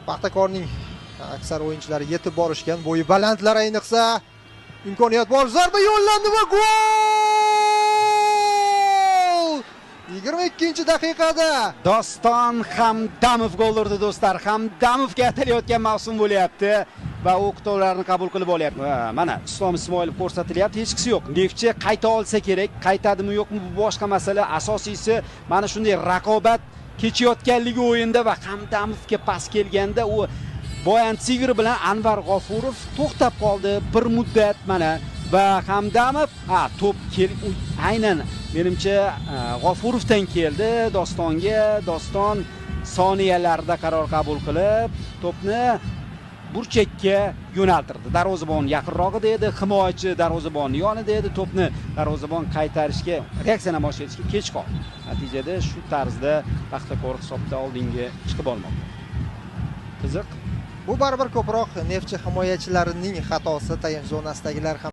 Paxtakorning aksar o'yinchilari yetib borishgan. Bo'yi balandlar ayniqsa imkoniyat bor. Zarba yo'llandi va gol! 22-daqiqada Doston Hamdamov gol urdi do'stlar. Hamdamovga atalayotgan mavsum bo'lyapti va o'qituvlarni qabul qilib olyapti. Mana Islom Ismoilov ko'rsatilyapti, hech qisi yo'q. Neftchi qayta olsa kerak, qaytadimi yo'qmi bu boshqa masala. Asosiysi mana shunday raqobat kechayotganligi o'yinda va Hamdamovga pas kelganda u Boyan Sigir bilan Anvar G'ofurov to'xtab qoldi bir muddat mana va Hamdamov to'p aynan menimcha G'ofurovdan keldi Dostonga. Doston soniyalarda qaror qabul qilib to'pni burchakka yo'naltirdi. Darvozabon yaqinrog'ida edi, himoyachi darvozabonning yonida edi. To'pni darvozabon qaytarishga, reaksiya namoyish etishga kech qoldi. Natijada shu tarzda Paxtakor hisobda oldinga chiqib olmoqda. Qiziq. Bu baribir ko'proq Neftchi himoyachilarining xatosi, tayanch zonasidagilar ham